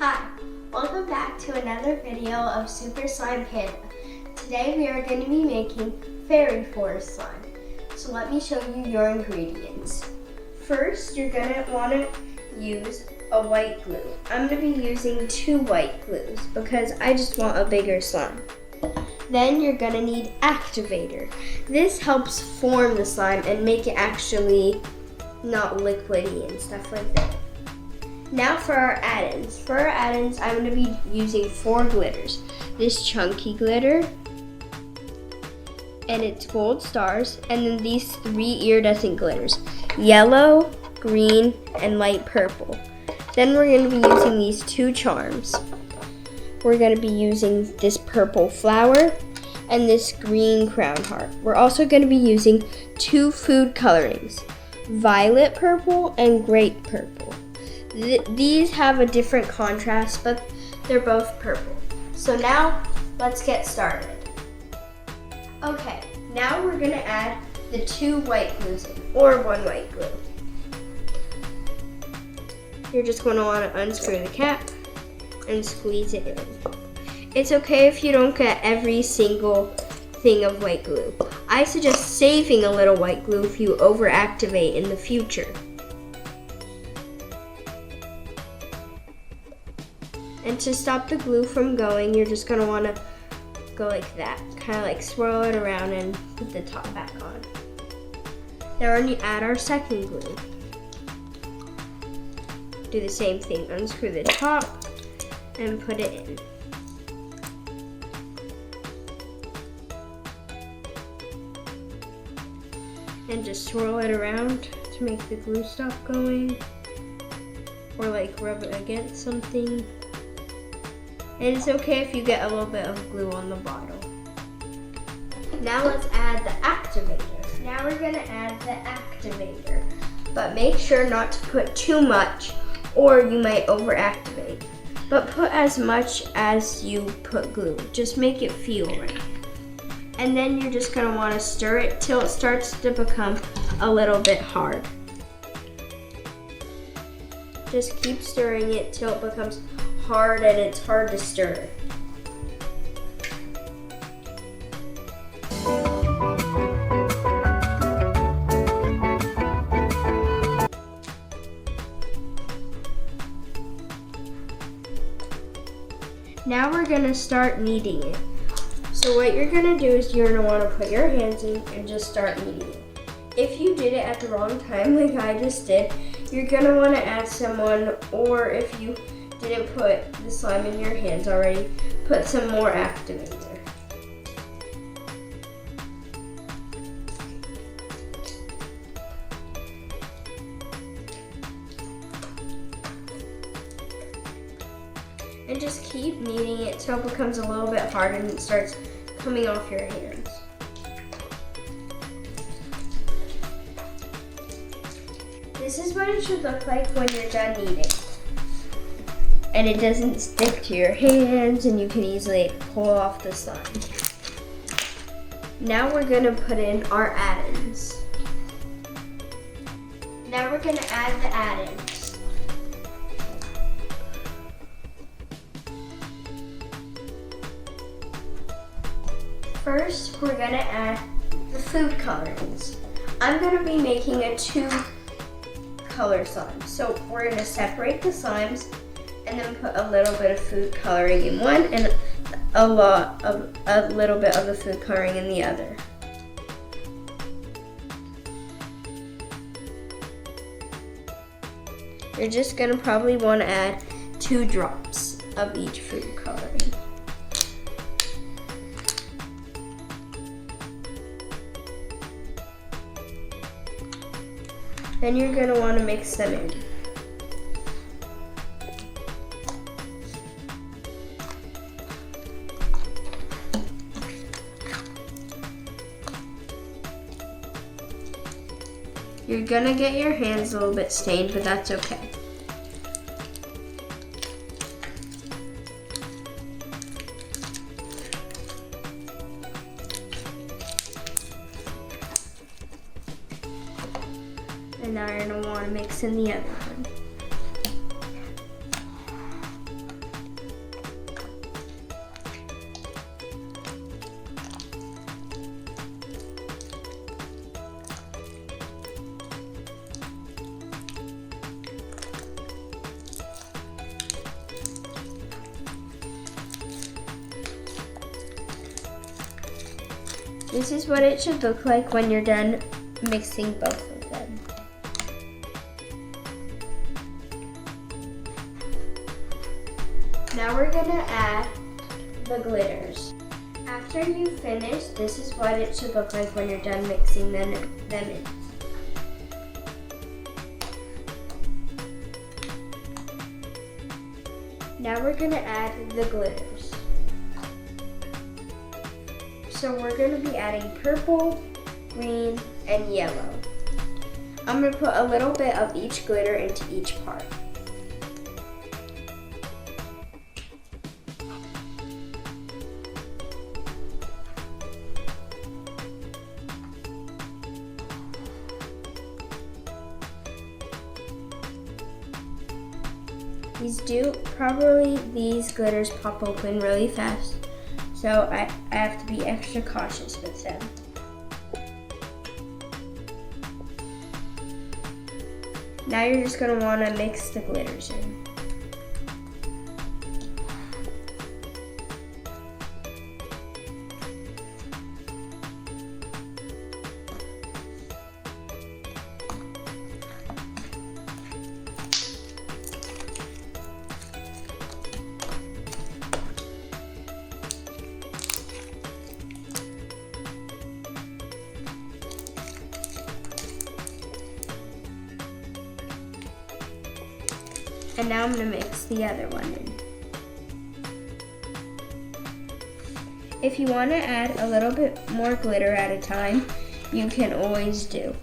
Hi, welcome back to another video of Super Slime Panda. Today we are going to be making fairy forest slime. So let me show you your ingredients. First, you're going to want to use a white glue. I'm going to be using 2 white glues because I just want a bigger slime. Then you're going to need activator. This helps form the slime and make it actually not liquidy and stuff like that. Now for our add-ins. For our add-ins, I'm going to be using 4 glitters. This chunky glitter, and it's gold stars, and then these 3 iridescent glitters, yellow, green, and light purple. Then we're going to be using these 2 charms. We're going to be using this purple flower and this green crown heart. We're also going to be using 2 food colorings, violet purple and grape purple. These have a different contrast, but they're both purple. So now, let's get started. Okay, now we're gonna add the 2 white glues in, or 1 white glue. You're just gonna wanna unscrew the cap and squeeze it in. It's okay if you don't get every single thing of white glue. I suggest saving a little white glue if you overactivate in the future. And to stop the glue from going, you're just gonna wanna go like that. Kind of like swirl it around and put the top back on. Now we're gonna add our second glue. Do the same thing, unscrew the top and put it in. And just swirl it around to make the glue stop going. Or like rub it against something. And it's okay if you get a little bit of glue on the bottle. Now let's add the activator. Now we're gonna add the activator, but make sure not to put too much or you might overactivate. But put as much as you put glue. Just make it feel right. And then you're just gonna wanna stir it till it starts to become a little bit hard. Just keep stirring it till it becomes hard and it's hard to stir. Now we're gonna start kneading it. So what you're gonna do is you're gonna wanna put your hands in and just start kneading it. If you did it at the wrong time like I just did, you're gonna wanna add someone, or if you didn't put the slime in your hands already, put some more activator. And just keep kneading it till it becomes a little bit hard and it starts coming off your hands. This is what it should look like when you're done kneading. And it doesn't stick to your hands and you can easily pull off the slime. Now we're gonna put in our add-ins. Now we're gonna add the add-ins. First, we're gonna add the food colorings. I'm gonna be making a 2 color slime. So we're gonna separate the slimes and then put a little bit of food coloring in one and a little bit of the food coloring in the other. You're just gonna probably want to add 2 drops of each food coloring. Then you're gonna want to mix them in. You're gonna get your hands a little bit stained, but that's okay. And now you're gonna wanna mix in the other one. This is what it should look like when you're done mixing both of them. Now we're gonna add the glitters. After you finish, this is what it should look like when you're done mixing them in. Now we're gonna add the glitters. So we're gonna be adding purple, green, and yellow. I'm gonna put a little bit of each glitter into each part. These glitters pop open really fast, so I have to be extra cautious with them. Now you're just going to want to mix the glitters in. And now I'm going to mix the other one in. If you want to add a little bit more glitter at a time, you can always do.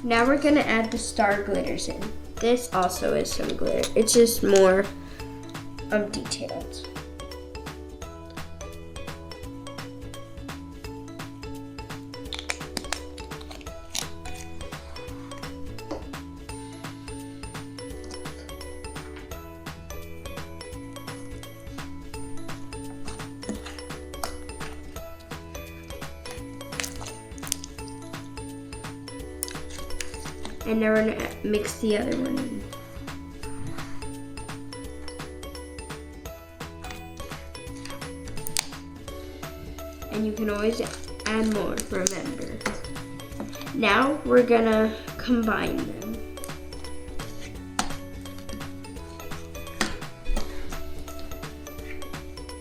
Now we're going to add the star glitters in. This also is some glitter. It's just more detailed. And now we're gonna mix the other one in. And you can always add more, remember. Now we're gonna combine them.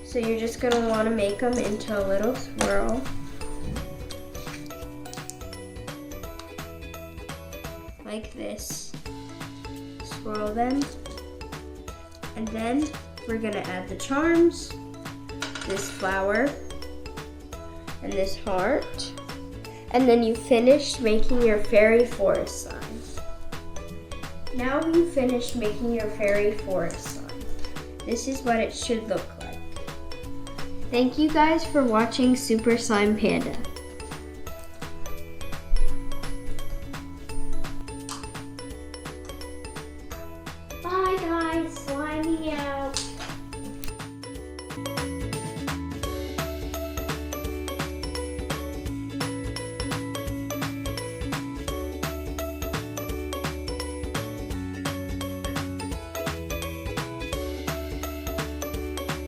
So you're just gonna wanna make them into a little swirl. Like this. Swirl them. And then we're gonna add the charms, this flower, and this heart. And then you finish making your fairy forest sign. Now you finished making your fairy forest sign. This is what it should look like. Thank you guys for watching Super Slime Panda.